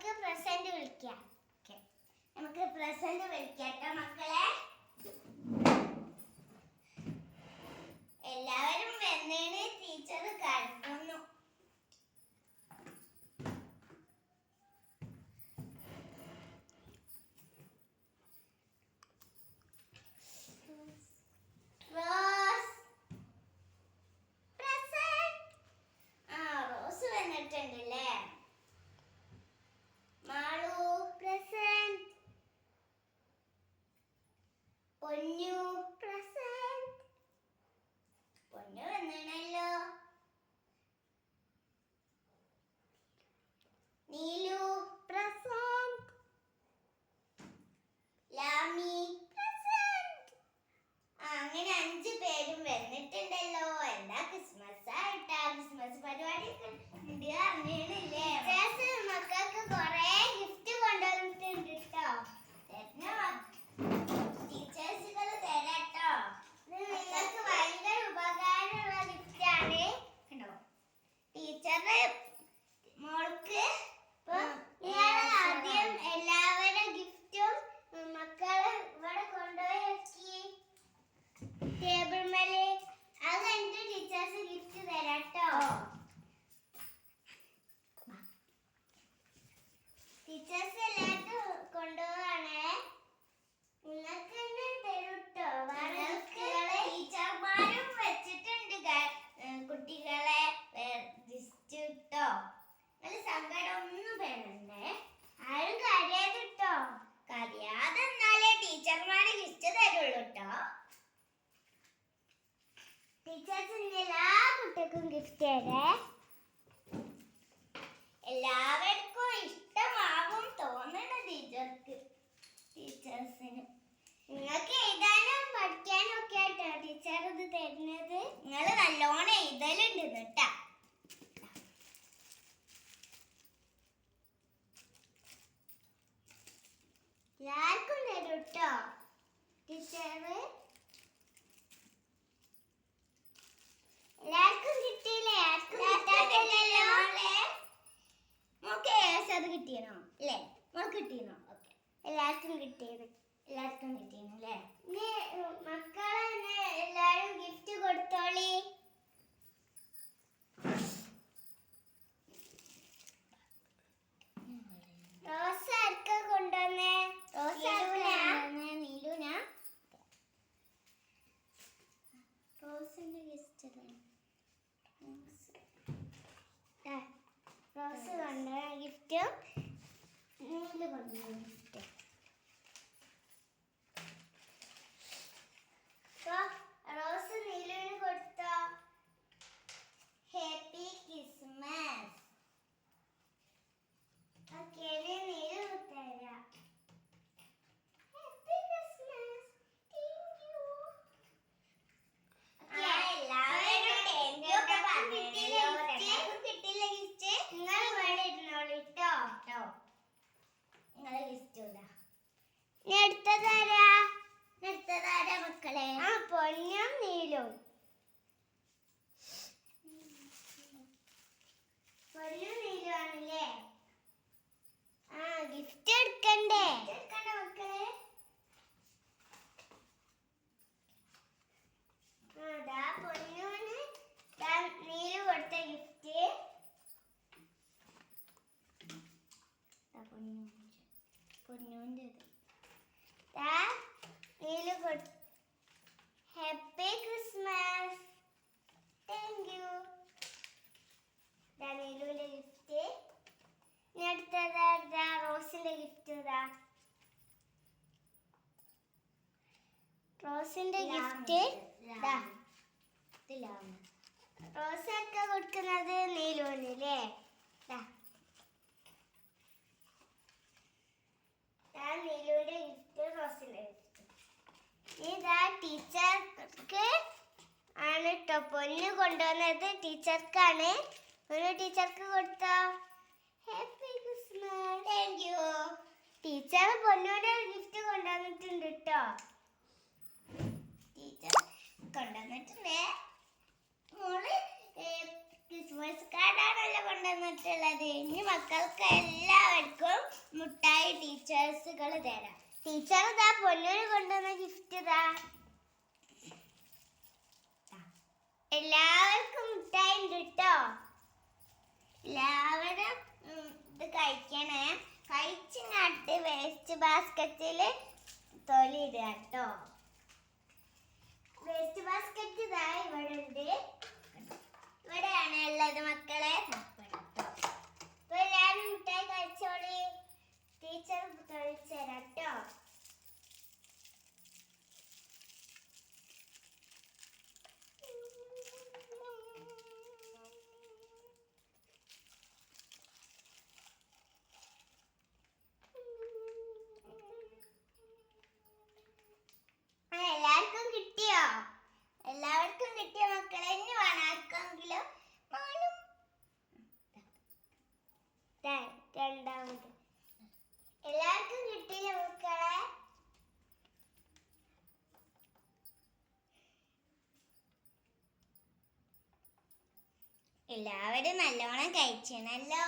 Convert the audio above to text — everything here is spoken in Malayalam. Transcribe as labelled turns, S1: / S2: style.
S1: നമുക്ക് പ്രസന്റ് വിളിക്കാം. നമുക്ക് പ്രസന്റ് വിളിക്കാം മക്കളെ. എല്ലാവരും വന്നേന് ടീച്ചർ കടന്നു. Rose present. റോസ് വന്നിട്ടുണ്ടല്ലേ. മാളു പ്രസന്റ്. പൊന്നു പ്രസന്റ്. പൊന്നു വന്നണല്ലോ. നീലു പ്രസന്റ്. ലാമി പ്രസന്റ്. അങ്ങനെ 5 പേരും വന്നിട്ടുണ്ടല്ലോ. എന്താ ക്രിസ്മസ് ആയിട്ടാ? ക്രിസ്മസ് പരിപാടി ഉണ്ട് അറിഞ്ഞില്ലേ? മക്കൾക്ക് കൊറേ ഗിഫ്റ്റ് കൊണ്ടുവന്നിട്ടുണ്ട് കേട്ടോ. ടീച്ചേഴ്സുകൾ തരാട്ടോ. നിങ്ങൾക്ക് ഭയങ്കര ഉപകാരമുള്ള ഗിഫ്റ്റ് ആണ്. കണ്ടോ ടീച്ചറ് മോൾക്ക് ആദ്യം എല്ലാവരുടെ ഗിഫ്റ്റും മക്കളെ ഇവിടെ കൊണ്ടുപോയി വെക്കി ടേബിൾ മേലെ. അത് കഴിഞ്ഞിട്ട് ടീച്ചേഴ്സ് ഗിഫ്റ്റ് തരാട്ടോ. ടീച്ചേഴ്സ് എല്ലാവർക്കും കൊണ്ടുപോവാണേ. നിങ്ങൾക്ക് തന്നെ തരൂട്ടോ. ടീച്ചർമാരും വെച്ചിട്ടുണ്ട് കുട്ടികളെ ഗിഫ്റ്റ് ഇട്ടോ. നല്ല സങ്കടമൊന്നും വേണ്ടേ. ആരും കരയാതിട്ടോ. കരയാതെ എന്നാലേ ടീച്ചർമാര് ഗിഫ്റ്റ് തരുള്ളൂ കേട്ടോ. ടീച്ചേഴ്സിന്റെ എല്ലാ കുട്ടികൾക്കും ഗിഫ്റ്റ് തരേ. എല്ലാവർക്കും ഇഷ്ടമാകും തോന്നണ ടീച്ചേഴ്സിന്. നിങ്ങൾക്ക് എഴുതാനും പഠിക്കാനും ഒക്കെ ആയിട്ടോ ടീച്ചർ ഇത് തരുന്നത്. നിങ്ങൾ നല്ലോണം എഴുതലുണ്ട് കേട്ടാ. എല്ലാവർക്കും തരും കേട്ടോ ടീച്ചറ്. എല്ലാവർക്കും കിട്ടിയില്ലേ? മോൾക്ക് അത് കിട്ടിയണോ? അല്ലേ മോൾക്ക് കിട്ടിയണോ? ഓക്കെ എല്ലാവർക്കും കിട്ടിയത്. എല്ലാവർക്കും കിട്ടിയണോ അല്ലേ? മക്കളെ എല്ലാരും ഗിഫ്റ്റ് കൊടുത്തോളി. റോസ് ആർക്കാ കൊണ്ടുവന്നേ? നീലുന. റോസിന്റെ ഗിഫ്റ്റ് റോസ് കൊണ്ടുവന്ന ഗിഫ്റ്റും നീല് കൊണ്ടുവന്ന ഗിഫ്റ്റും. റോസ് നീലുവിന് കൊടുത്തോ. Happy Christmas. ഓക്കെ നീലു തരാം. Happy Christmas. Thank U. എല്ലാവരും താങ്ക് യു ഒക്കെ പറഞ്ഞിട്ടില്ല ഗിഫ്റ്റ്. നിങ്ങൾ ഇവിടെ ഇരുന്നോളിട്ടോ. നിങ്ങളെ ഗിഫ്റ്റ് എടുത്തതാരാ മക്കളെ? പൊന്നും നീലും. പൊന്നും നീലും ആണല്ലേ. ഗിഫ്റ്റ് എടുക്കണ്ടേ മക്കളെ? പൊന്നൂന് നീല് കൊടുത്ത ഗിഫ്റ്റ്. പൊന്നൂൻ്റെ നീല് കൊടുത്ത ഹാപ്പി ക്രിസ്മസ്. Thank you. നീലുവിന്റെ ഗിഫ്റ്റ്. അടുത്തതാ റോസിന്റെ ഗിഫ്റ്റ്. റോസിന്റെ ഗിഫ്റ്റ് റോസൊക്കെ കൊടുക്കുന്നത് നീലുവിനല്ലേ. നീലുവിന്റെ ഗിഫ്റ്റ് റോസിന്റെ ഗിഫ്റ്റ്. ഇതാ ടീച്ചർക്ക് ആണ് കേട്ടോ. പൊന്നു കൊണ്ടുവന്നത് ടീച്ചർക്കാണ്. പൊന്നു ടീച്ചർക്ക് കൊടുത്തോ. Happy Christmas. Thank you. Teacher പൊന്നൂടെ ഗിഫ്റ്റ് കൊണ്ടുവന്നിട്ടുണ്ട് കേട്ടോ. ടീച്ചർ കൊണ്ടുവന്നിട്ടുണ്ട്. മോള് ക്രിസ്മസ് കാർഡാണല്ലോ കൊണ്ടുവന്നിട്ടുള്ളത്. ഇനി മക്കൾക്ക് എല്ലാവർക്കും ടീച്ചേഴ്സുകൾ തരാം. ടീച്ചർ ഇതാ പൊന്നൂര് കൊണ്ടുവന്ന ഗിഫ്റ്റ് ഇതാ. എല്ലാവർക്കും മിഠായി ഉണ്ട് കേട്ടോ. എല്ലാവരും ഇത് കഴിക്കണേ. കഴിച്ചിങ്ങാട്ട് വേസ്റ്റ് ബാസ്ക്കറ്റിൽ തൊലിയിടുക കേട്ടോ. വേസ്റ്റ് ബാസ്ക്കറ്റ് ഇതാ ഇവിടെ ഉണ്ട്. ഇവിടെയാണ് ഉള്ളത് മക്കളെ. അപ്പൊ എല്ലാവരും മിഠായി കഴിച്ചോളി. ടീച്ചർ തൊഴിച്ചു തരാം കേട്ടോ. എല്ലാവർക്കും കിട്ടിയോ? എല്ലാവർക്കും കിട്ടിയ മക്കളെ ഇനി വേണം ആർക്കെങ്കിലും രണ്ടാമത്. എല്ലാവർക്കും കിട്ടിയ മക്കളെ. എല്ലാവരും നല്ലോണം കഴിച്ചണല്ലോ.